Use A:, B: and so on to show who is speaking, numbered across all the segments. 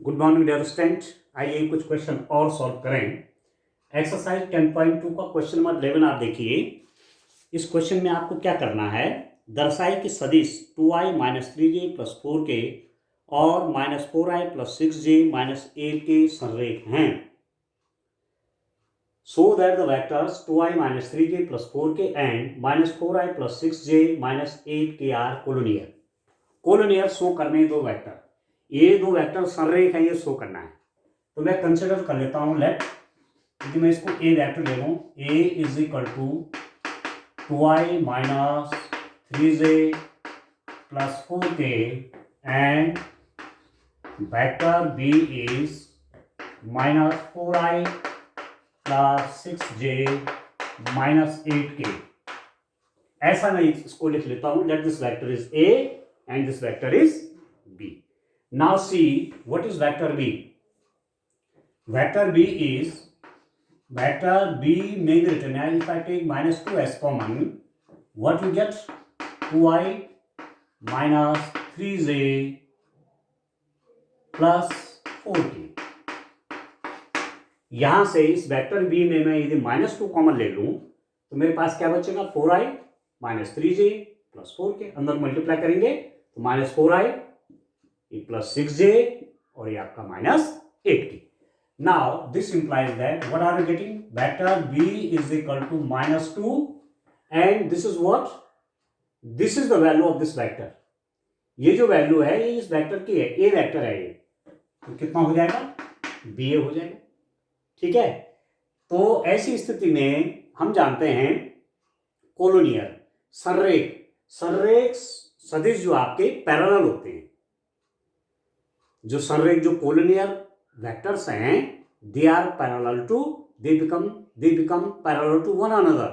A: Good morning dear student. आइए कुछ question और सॉल्व करें। एक्सरसाइज 10.2 का क्वेश्चन नंबर 11 आप देखिए। इस क्वेश्चन में आपको क्या करना है, दर्शाए कि सदिश 2i minus 3j plus 4k और minus 4i plus 6j minus 8k संरेख हैं। So that the vectors 2i minus 3j plus 4k and minus 4i plus 6j minus 8k are collinear. Collinear show करने दो vector, ये दो vector संरेख है, ये show करना है। तो मैं कंसिडर कर लेता हूं लेट, यदि मैं इसको ए वेक्टर ले लूं, A is equal to 2i minus 3j plus 4k and vector B is minus 4i plus 6j minus 8k। ऐसा मैं इसको लिख लेता हूं, let this vector is A and this vector is b. Now see what is vector b. Vector b may be written as, if I take minus 2s common, what you get? 2i minus 3j plus 4k। यहां से इस vector b में मैं यदि minus 2 common ले लूं तो मेरे पास क्या बचेगा? 4i minus 3j plus 4k। अंदर मल्टीप्लाई करेंगे तो माइनस 4i प्लस 6j और ये आपका minus 8k। Now this implies that what are you getting? Vector b is equal to minus 2 and this is what? This is the value of this vector. ये जो value है ये इस vector की है, ए वेक्टर है ये, तो कितना हो जाएगा? ba हो जाएगा। ठीक है, तो ऐसी स्थिति में हम जानते हैं कोलोनियर संरेख, संरेख सदिश जो आपके पैरेलल होते हैं, जो संरेख जो कोलिनियर वेक्टर्स हैं, they are parallel to, they become parallel to one another.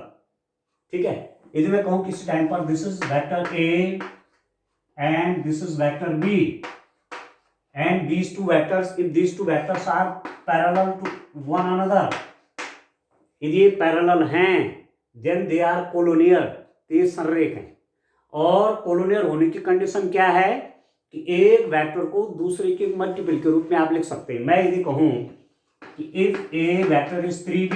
A: ठीक है, यदि मैं कहूं किसी टाइम पर this is vector A and this is vector B and these two vectors, if these two vectors are parallel to one another, यदि ये parallel हैं देन दे आर कोलोनियर, ये संरेख हैं। और कोलोनियर होने की कंडीशन क्या है कि एक वेक्टर को दूसरे के मल्टीपल के रूप में आप लिख सकते हैं। मैं यदि कहूं कि if A vector is 3b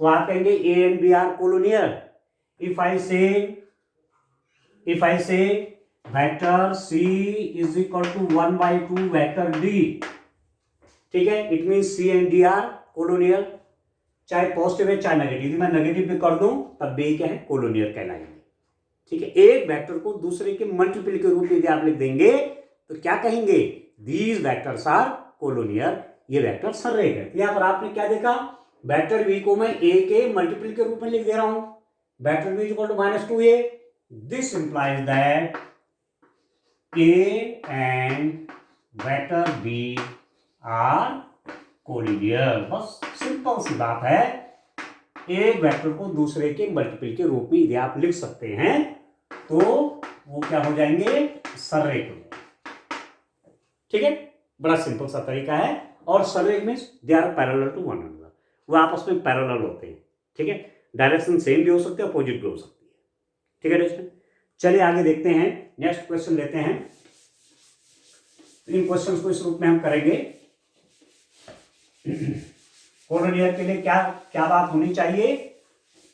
A: तो आप कहेंगे A and B are collinear. If I say vector c is equal to 1/2 vector d, ठीक है, it mean c and d are collinear, चाहे पॉजिटिव है चाहे नेगेटिव। यदि मैं नेगेटिव भी कर दूं तब बी क्या है? कोलोनियर कहलाएंगे। ठीक है, एक वेक्टर को दूसरे के मल्टीपल के रूप में यदि आप लिख देंगे तो क्या कहेंगे? दीज वेक्टर्स आर कोलोनियर, ये वेक्टर संरेख है। यहां पर आपने क्या देखा? वेक्टर बी को मैं ए के मल्टीपल के रूप में लिख दे रहा हूं, vector B equal to minus 2a। This implies that A and vector B are collinear. बस सिंपल सी बात है, एक वेक्टर को दूसरे के मल्टीपल के रूप में यदि आप लिख सकते हैं तो वो क्या हो जाएंगे? संरेख हो जाएंगे। ठीक है, बड़ा सिंपल सा तरीका है। और संरेख means they are parallel to one another, वो आपस में पैरेलल होते हैं। ठीक है, डायरेक्शन सेम भी हो सकती है, अपोजिट भी हो सकती है। ठीक है दोस्तों, चलिए आगे देखते हैं, नेक्स्ट क्वेश्चन लेते हैं। इन क्वेश्चन को इस रूप में हम करेंगे। कोलोनियर के लिए क्या क्या बात होनी चाहिए?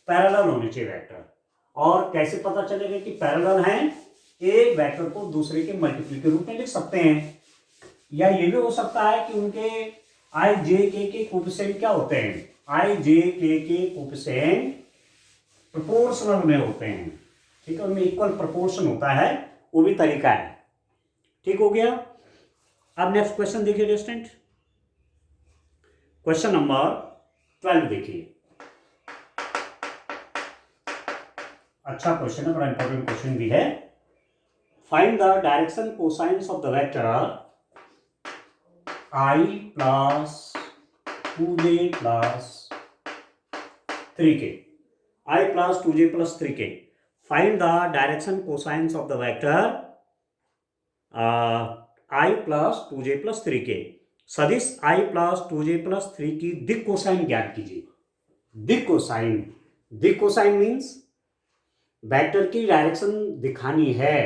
A: पैरेलल होनी चाहिए वेक्टर। और कैसे पता चलेगा कि पैरेलल हैं? एक वेक्टर को दूसरे के मल्टीपल के रूप में लिख सकते हैं, या ये भी हो सकता है कि उनके आई जे के कोफिशिएंट क्या होते हैं? आई जे के कोफिशिएंट प्रोपोर्शनल में होते हैं। ठीक है, उनमें इक्वल प्रोपोर्शन होता है, वो भी तरीका है। ठीक हो गया। अब नेक्स्ट क्वेश्चन देखिए स्टूडेंट, क्वेश्चन नंबर 12 देखिए। अच्छा क्वेश्चन है, बड़ा इंपॉर्टेंट क्वेश्चन भी है। Find the direction cosines of the vector i plus 2j plus 3k। i plus 2j plus 3k। Find the direction cosines of the vector i plus 2j plus 3k। सदिश i plus 2j plus 3 की दिक् cosine ज्ञात कीजिए। दिक् cosine means vector की direction दिखानी है।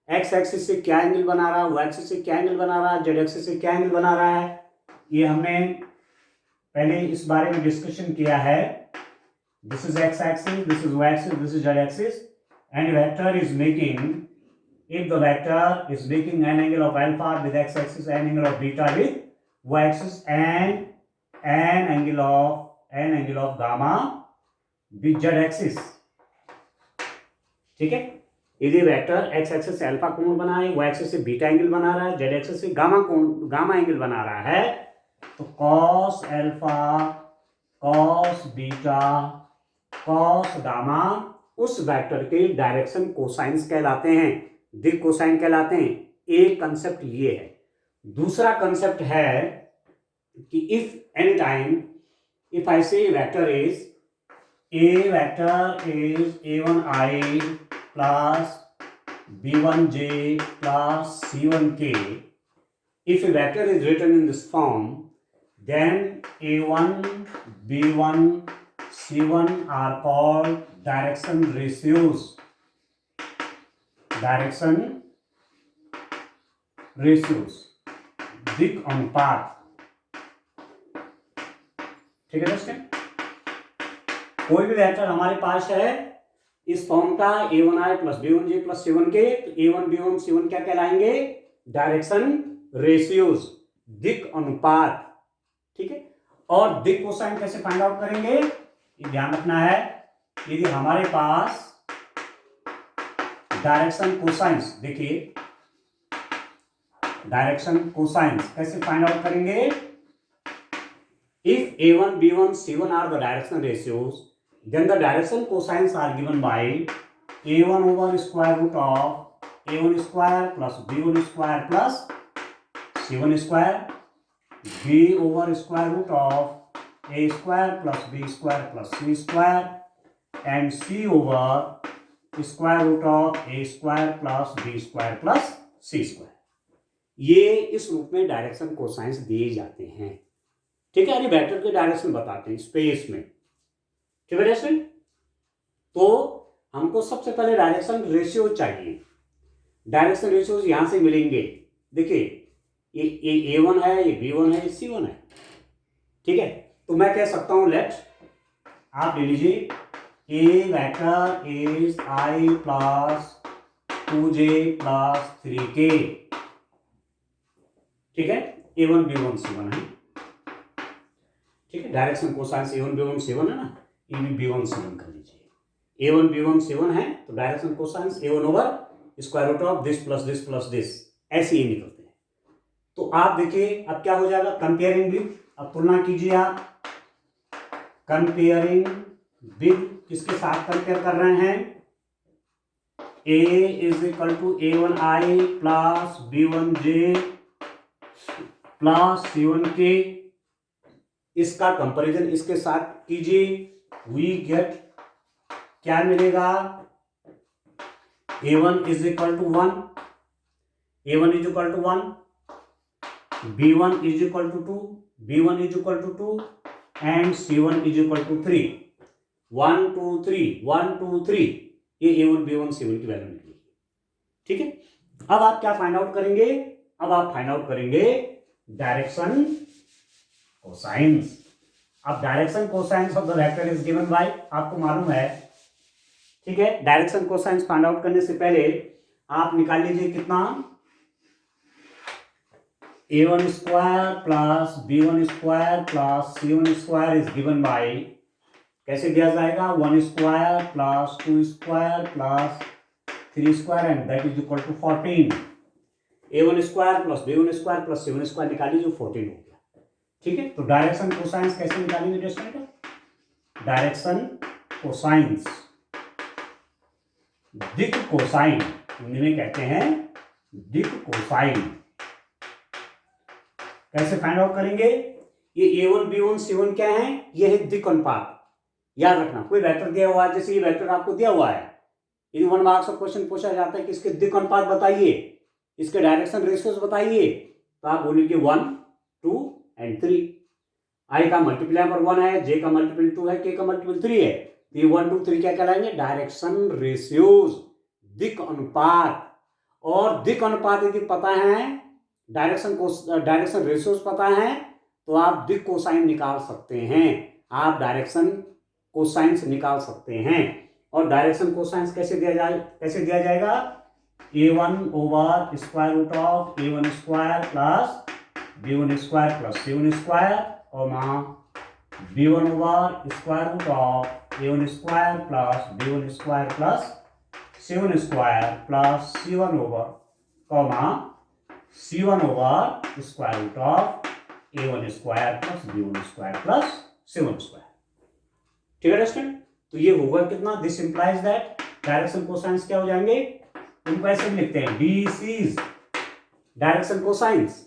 A: X axis से क्या एंगल बना रहा है, वाई एक्सिस से क्या एंगल बना रहा है, जेड एक्सिस से क्या एंगल बना रहा है, ये हमने पहले इस बारे में डिस्कशन किया है. This is X axis, this is Y axis, this is Z axis, and vector is making, if the vector is making an angle of alpha with x axis, an angle of beta with y axis, and an angle of gamma with z axis. ठीक है. यदि vector x axis से alpha कोण बना है, y axis से beta angle बना रहा है, z एक्सिस से गामा एंगल बना रहा है, तो cos alpha, cos beta, cos gamma उस वेक्टर के डायरेक्शन कोसाइंस कहलाते हैं, दिक कोसाइन कहलाते हैं. एक कंसेप्ट ये है. दूसरा कंसेप्ट है कि if any time, if I say vector is a1i plus b1j plus c1k, if a vector is written in this form, then a1, b1, c1 are called direction ratios. Direction ratios, दिक अनुपात. ठीक है दोस्तों. कोई भी vector हमारे पास है इस फॉर्म का a1i plus b1j plus c1k, तो a1 b1 c1 क्या कहलाएंगे, डायरेक्शन रेशियोज, दिक अनुपात. ठीक है. और दिक कोसाइन कैसे फाइंड आउट करेंगे, ये ध्यान रखना है. यदि हमारे पास डायरेक्शन कोसाइंस, देखिए डायरेक्शन कोसाइंस कैसे फाइंड आउट करेंगे, if a1 b1 c1 are the direction ratios, then the direction cosines are given by a1 over square root of a1 square plus b1 square plus c1 square, b over square root of a square plus b square plus c square, and c over square root of A square plus B square plus C square. ये इस रूप में direction cosines दिए जाते हैं. ठीक है. यानी वेक्टर के डायरेक्शन बताते हैं स्पेस में. ठीक है दोस्तों. तो हमको सबसे पहले डायरेक्शन रेशियो चाहिए. डायरेक्शन रेशियो यहां से मिलेंगे. देखिए ये a1 है, ये b1 है, ये c1 है. ठीक है. तो मैं कह सकता हूं, लेट आप ले लीजिए a vector is I plus 2j plus 3k. ठीक है. a1 b1 c1 है. ठीक है. Direction cosines a1 b1 c1 है ना, ये भी b1 c1 कर लीजिए. a1 b1 c1 है तो direction cosines a1 over square root of this plus this, ऐसे ही निकलते हैं. तो आप देखिए अब क्या हो जाएगा, कंपेयरिंग विद, अब तुलना कीजिए आप, कंपेयरिंग विद, किसके साथ कंपेयर कर रहे हैं, a is equal to a1i plus b1j plus c1k. इसका कंपैरिजन इसके साथ कीजिए, वी गेट क्या मिलेगा, a1 is equal to 1, a1 is equal to 1, b1 is equal to 2, b1 is equal to 2 and c1 is equal to 3. 1 2 3 1 2 3, ये a1 b1 c1 की value निकलेगी. ठीक है. अब आप क्या फाइंड आउट करेंगे, अब आप फाइंड आउट करेंगे डायरेक्शन कोसाइंस. अब direction cosines of the vector is given bye, आपको मालूम है. ठीक है. डायरेक्शन कोसाइंस फाइंड आउट करने से पहले आप निकाल लीजिए कितना, a1 square plus b1 square plus c1 square is given by, कैसे दिया जाएगा, 1 square plus 2 square plus 3 square and that is equal to 14. a1 square plus b1 square plus c1 square निकालिए जो 14 हो गया. ठीक है. तो डायरेक्शन कोसाइंस कैसे निकालेंगे दोस्तों, डायरेक्शन कोसाइंस, दिक कोसाइन हिंदी में कहते हैं दिक कोसाइन. कैसे फाइंड आउट करेंगे, ये a1 b1 c1 क्या है, ये है दिक अनुपात. याद रखना, कोई वेक्टर दिया हुआ है, जैसे ये वेक्टर आपको दिया हुआ है, यदि 1 मार्क्स का क्वेश्चन पूछा जाता है कि इसके दिक अनुपात बताइए, इसके डायरेक्शन रेशियोज बताइए, तो आप बोलेंगे 1 2 एंड 3. आई का मल्टीप्लाई पर 1 है, जे का मल्टीपल 2 है, के का मल्टीपल 3 है, तो ये 1 2 3 क्या कहलाएंगे, डायरेक्शन रेशियोज, दिक अनुपात. और दिक् अनुपात यदि पता है, डायरेक्शन रेशियोज पता है, तो आप दिक् कोसाइन निकाल सकते हैं, आप डायरेक्शन कोसाइंस निकाल सकते हैं। और डायरेक्शन कोसाइंस कैसे दिया जाएगा? a1 over square root of a1 square plus b1 square plus c1 square और b1 over square root of a1 square plus b1 square plus c1 square plus c1 over c1 over square root of a1 square plus b1 square plus c1 square. ठीक है student, तो ये होगा कितना? This implies that direction cosines क्या हो जाएंगे? उनको ऐसे भी लिखते हैं डीसीज डायरेक्शन कोसाइंस,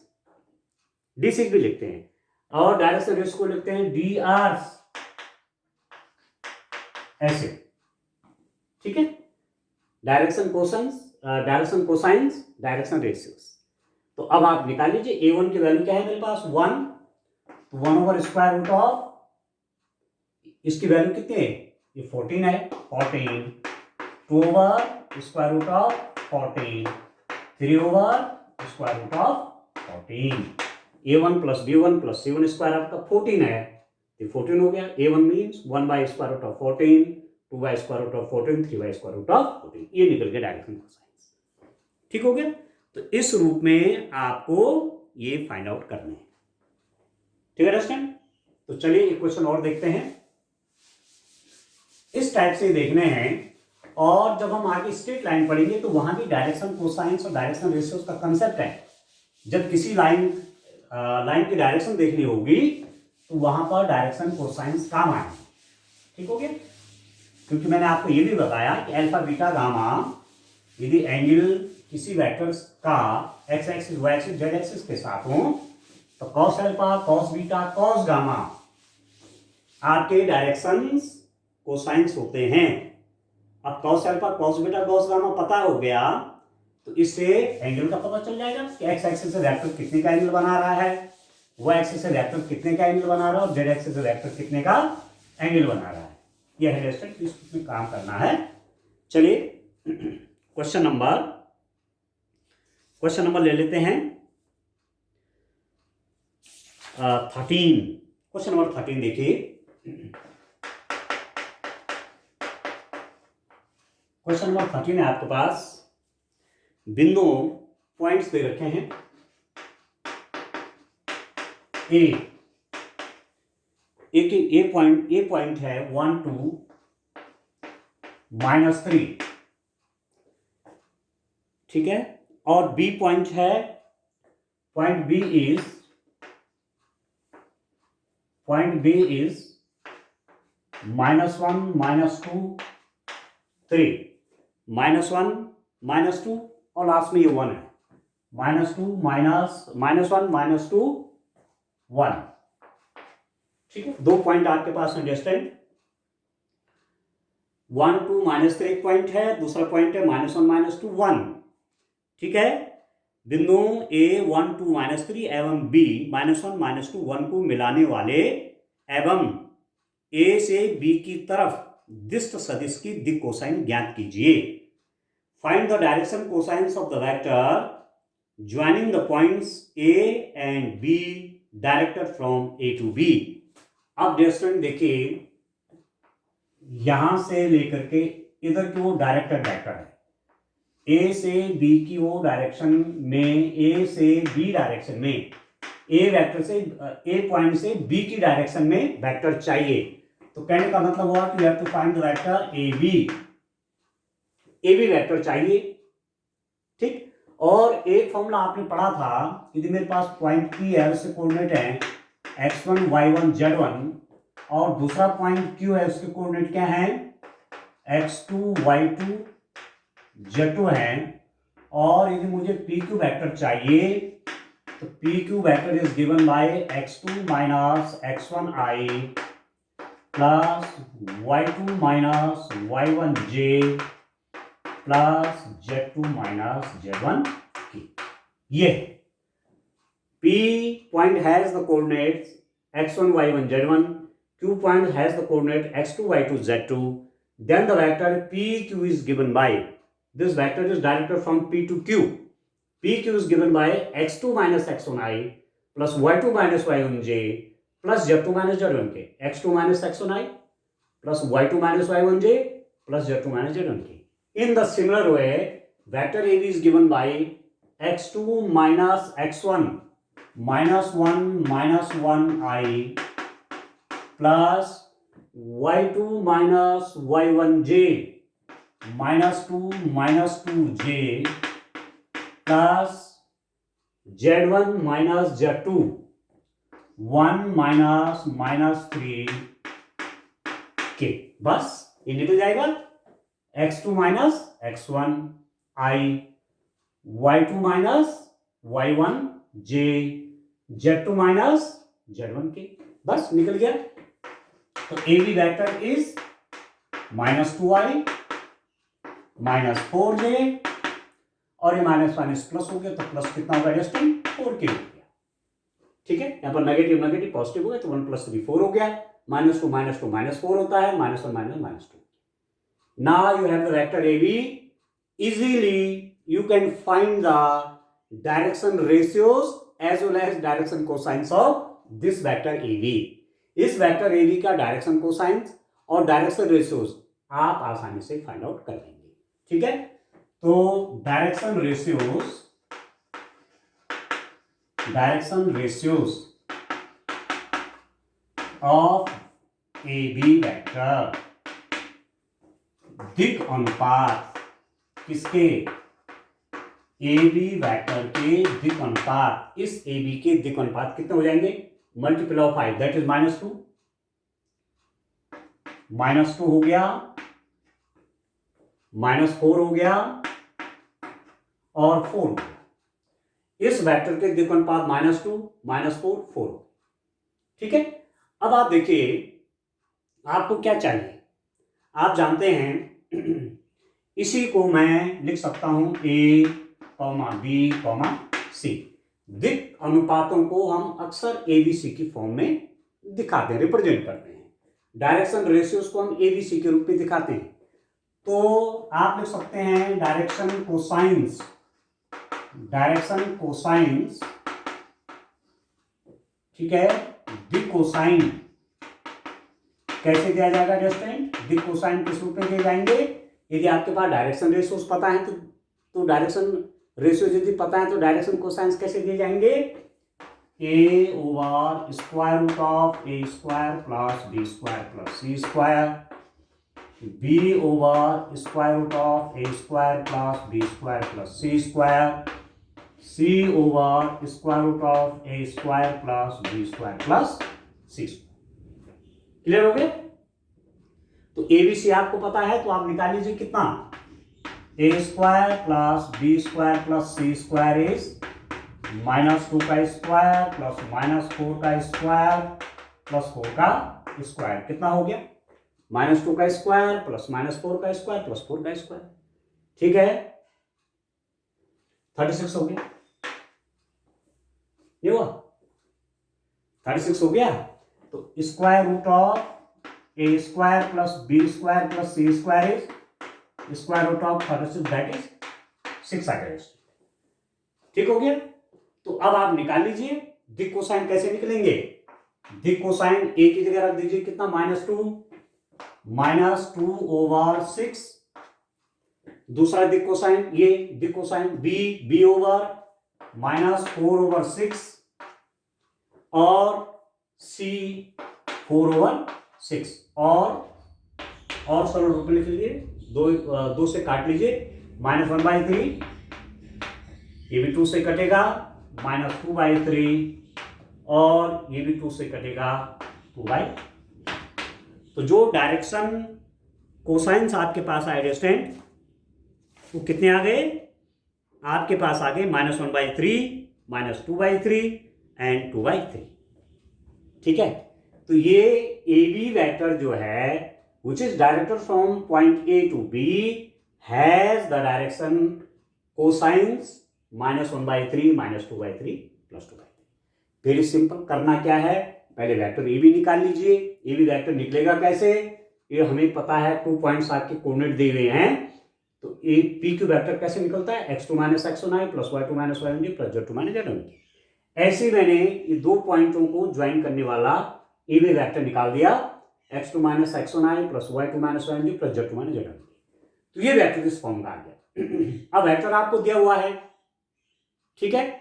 A: डीसीज भी लिखते हैं, और डायरेक्शन रेशियो को लिखते हैं डीआरस ऐसे। ठीक है, डायरेक्शन कोसाइंस डायरेक्शन रेशियोस। तो अब आप निकाल लीजिए a1 की वैल्यू क्या है मेरे पास? 1, तो 1 ओवर स्क्वायर रूट ऑफ, इसकी वैल्यू कितनी है? ये 14 है, 14, 2 over square root of 14, 3 over square root of 14, a1 plus b1 plus c1 square आपका 14 है, ये 14 हो गया। a1 means 1 by square root of 14, 2 by square root of 14, 3 by square root of 14, ये निकल गया डायरेक्शन कोसाइंस। ठीक हो गया? तो इस रूप में आपको ये फाइंड आउट करने हैं। ठीक है अंडरस्टैंड? तो चलिए एक क्वेश्चन और देखते हैं, इस टाइप से देखने हैं, और जब हम आगे स्ट्रेट लाइन पढ़ेंगे तो वहां भी डायरेक्शन कोसाइंस और डायरेक्शन रेशियोज का कंसेप्ट है। जब किसी लाइन की डायरेक्शन देखनी होगी तो वहां पर डायरेक्शन कोसाइंस काम आएंगे। ठीक हो गया? क्योंकि मैंने आपको ये भी बताया कि अल्फा बीटा गामा यदि एंगल किसी वेक्टर का x axis y axis z axis के साथ हो तो cos alpha cos beta cos gamma आपके डायरेक्शंस कोसाइंस होते हैं। अब cos alpha cos beta cos gamma पता हो गया तो इससे एंगल का पता चल जाएगा कि एक्स एक्सिस से वेक्टर कितने का एंगल बना रहा है, वाई एक्सिस से वेक्टर कितने का एंगल बना रहा है, और जेड एक्सिस से वेक्टर कितने का एंगल बना रहा है। यह है स्टूडेंट, इसमें काम करना है। चलिए क्वेश्चन नंबर ले लेते हैं 13। क्वेश्चन नंबर 13 देखिए। क्वेश्चन नंबर 13 है आपके पास, बिंदु पॉइंट्स दे रखे हैं। ए पॉइंट है 1 2 -3, ठीक है, और बी पॉइंट है, पॉइंट बी इज -1 -2 3, -1 -2 और लास्ट में ये 1 है, -2 -1 -2 1। ठीक है, दो पॉइंट आपके पास हैं डिस्टेंट, 1 2 -3 एक पॉइंट है, दूसरा पॉइंट है -1 -2 1। ठीक है, बिंदु A 1 2 -3 एवं B -1 -2 1 को मिलाने वाले एवं A से B की तरफ दिष्ट सदिश की दिक् कोसाइन ज्ञात कीजिए। Find the direction cosines of the vector joining the points A and B directed from A to B। अब डिस्टेंस देखिए, यहां से लेकर के इधर की वो डायरेक्टेड वेक्टर है, ए से बी की वो डायरेक्शन में, ए से बी डायरेक्शन में, ए वेक्टर से ए पॉइंट से बी की डायरेक्शन में वेक्टर चाहिए। तो कहने का मतलब हुआ कि you have to find the vector A B vector चाहिए। ठीक, और एक फॉर्मूला आपने पढ़ा था, यदि मेरे पास पॉइंट पी है, उसके कोऑर्डिनेट है x1 y1 z1, और दूसरा पॉइंट क्यू है, उसके कोऑर्डिनेट क्या है x2 y2 z2 है, और यदि मुझे पी क्यू वेक्टर चाहिए तो P Q vector is given bye x2 minus x1i plus y2 minus y1j plus z2 minus z1k। ये P point has the coordinates x1 y1 z1, Q point has the coordinate x2 y2 z2, then the vector PQ is given by this vector is directed from P to Q. PQ is given by x2 minus x1i plus y2 minus y1j plus z2 minus z1k. x2 minus x1i plus y2 minus y1j plus z2 minus z1k. In the similar way, vector AB is given by x2 minus x1 minus 1 minus 1i plus y2 minus y1j minus 2 minus 2j plus z1 minus z2 1 minus minus 3k. बस ये निकल जाएगा x2 minus x1 i y2 minus y1 j z2 minus z1k. बस निकल गया. तो A B vector is -2i minus 4j और ये माइनस माइनस प्लस हो गया तो प्लस कितना होगा एडजस्टिंग 4k हो गया. ठीक है, यहां पर नेगेटिव नेगेटिव पॉजिटिव हो गया तो 1 + 3 4 हो गया. -2 -2 -4 होता है, -1 -2. Now you have the vector AB. Easily you can find the direction ratios as well as direction cosines of this vector AB. इस वेक्टर AB का डायरेक्शन कोसाइंस और डायरेक्शन रेशियोज आप आसानी से फाइंड आउट कर लेंगे. ठीक है, तो direction ratios of AB vector, दिक् अनुपात किसके, AB वेक्टर के दिक् अनुपात. इस AB के दिक् अनुपात कितने हो जाएंगे, multiple of i that is -2 हो गया, -4 हो गया और 4 हो गया. इस वेक्टर के दिक् अनुपात -2 -4 4. ठीक है, अब आप देखिए आपको क्या चाहिए. आप जानते हैं इसी को मैं लिख सकता हूं A, B, C. दिक् अनुपातों को हम अक्सर ABC की फॉर्म में दिखाते हैं, रिप्रेजेंट करते हैं. डायरेक्शन रेशियोज को हम ABC के रूप में दिखाते हैं. तो आप लिख सकते हैं डायरेक्शन कोसाइंस. ठीक है, दिक् कोसाइन कैसे दिया जाएगा डिस्टेंट, दिक् कोसाइन किस रूप में दिए जाएंगे. यदि आपके पास डायरेक्शन रेशियोज पता है तो डायरेक्शन रेशियोज यदि पता है तो डायरेक्शन कोसाइंस कैसे दिए जाएंगे, a over square root of a square plus b square plus c square, b over square root of a square plus b square plus c square, c over square root of a square plus b square plus c square. Clear हो गया. तो ABC आपको पता है तो आप निकाल लीजिए कितना, a square plus b square plus c square is -2 का स्क्वायर प्लस -4 का स्क्वायर प्लस 4 का स्क्वायर. कितना हो गया, -2 का स्क्वायर प्लस -4 का स्क्वायर प्लस 4 का स्क्वायर. ठीक है, 36 हो गया. ये हुआ 36 हो गया. तो square root of a square plus b square plus c square is square root of 36 that is 6 आ गया. ठीक हो गया. तो अब आप निकाल लीजिए दिक् कोसाइन कैसे निकलेंगे. दिक् कोसाइन a की जगह रख दीजिए कितना, -2 ओवर 6. दूसरा दिक् कोसाइन ये दिक् कोसाइन b ओवर -4 ओवर 6 और c 4 ओवर 6 और सरल रूप में लिख लीजिए, दो से काट लीजिए, -1/3 ये भी 2 से कटेगा, -2/3 और ये भी 2 से कटेगा 2/3. तो जो डायरेक्शन कोसाइंस आपके पास आए डिस्टेंट वो कितने आ गए, आपके पास आ गए -1/3 -2/3 एंड 2/3. ठीक है, तो ये AB वेक्टर जो है which is directed from point A to B has the direction cosines -1/3 -2/3 + 2/3. Very simple. करना क्या है, पहले वेक्टर AB निकाल लीजिए. AB वेक्टर निकलेगा कैसे, ये हमें पता है. 2 पॉइंट्स आपके कोऑर्डिनेट दिए हुए हैं तो ए पी क्यू वेक्टर कैसे निकलता है, x2 minus x1 i plus y2 minus y1 j plus z2 minus z1 j। ऐसे मैंने ये दो पॉइंटों को ज्वाइन करने वाला ए बी वेक्टर निकाल दिया, x2 minus x1 i plus y2 minus y1 j plus z2 minus z1 j। तो ये वेक्टर इस फॉर्म का आ गया। अब वेक्टर आपको दिया हुआ है, ठीक है,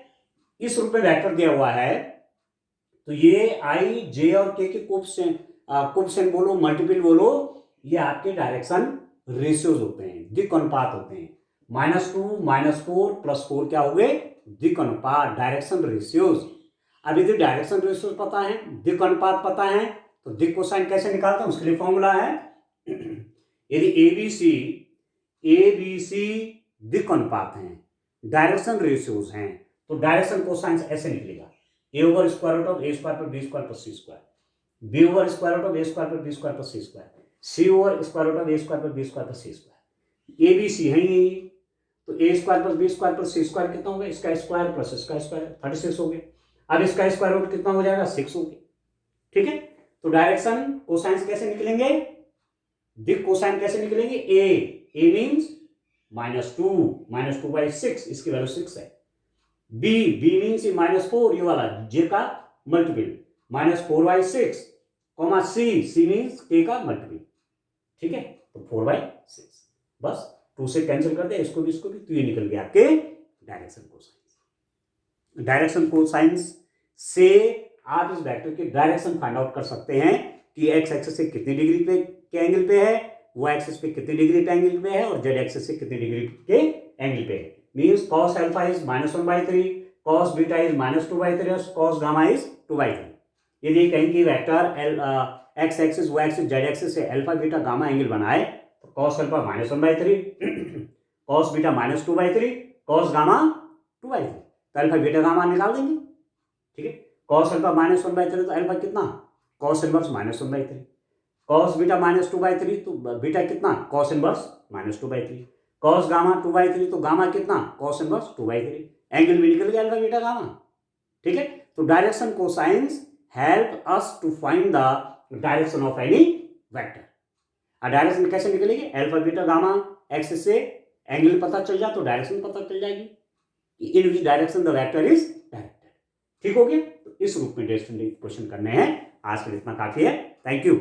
A: इस रूप में वेक्टर दिया हुआ है, तो ये आई जे और के कोएफिशिएंट बोलो मल्टीपल बोलो, ये आपके डायरेक्शन रेशियोज होते हैं, दिक् अनुपात होते हैं। -2 -4 +4 क्या हो गए, दिक् अनुपात, डायरेक्शन रेशियोज। अब यदि डायरेक्शन रेशियोज पता है, दिक् अनुपात पता है, तो दिक् कोसाइन कैसे निकालते हैं उसके लिए फॉर्मूला है। यदि एबीसी दिक् अनुपात हैं, डायरेक्शन रेशियोज हैं, तो डायरेक्शन कोसाइन ऐसे निकलेगा, a over square root of a square पर b square plus c square, b over square root of a square पर b square plus c square, c over square root of a square पर b square plus c square. A B C है ये, तो a square plus b square plus c square कितना होगा, इसका square plus इसका square 36 हो गया। अब इसका स्क्वायर रूट कितना हो जाएगा, 6 हो गया, ठीक है। तो डायरेक्शन कोसाइन कैसे निकलेंगे, दिक् कोसाइन कैसे निकलेंगे, ए मीन्स -2 इसकी वैल्यू 6 है। बी मीन्स -4 ये वाला जे का मल्टीपल -4/6, सी मीन्स के का मल्टीपल, ठीक है। तो 4/6 बस 2 से कैंसिल कर दे, इसको भी तो ये निकल गया आपके डायरेक्शन कोसाइन। डायरेक्शन कोसाइन से आप इस वेक्टर के डायरेक्शन फाइंड आउट कर सकते हैं कि एक्स एक्सिस से कितनी डिग्री पे के एंगल पे है, वाई एक्सिस पे कितनी डिग्री पे एंगल पे है, और जेड एक्सिस से कितनी डिग्री के एंगल पे है। Means cos alpha is -1/3, cos beta is -2/3 और cos gamma is 2/3। यदि कहीं की vector x axis y axis z axis से अल्फा बीटा गामा एंगल बनाए, तो cos alpha -1/3, cos beta -2/3, cos gamma 2/3, तो अल्फा बीटा गामा निकाल देंगे, ठीक है। cos alpha -1/3 तो अल्फा कितना, cos इनवर्स -1/3, cos बीटा -2/3 तो बीटा कितना, cos इनवर्स -2/3, cos गामा 2/3 तो गामा कितना, cos इनवर्स 2/3, एंगल भी निकल गया अल्फा बीटा गामा, ठीक है। तो direction cosines help us to find the direction of any vector. Direction कैसे निकलेगी, अल्फा बीटा गामा एक्सिस से एंगल पता चल जाए तो डायरेक्शन पता चल जाएगी, in which direction the vector is directed, ठीक हो गया। तो इस रूप में क्वेश्चन करने हैं। आज के लिए इतना काफी है, थैंक यू।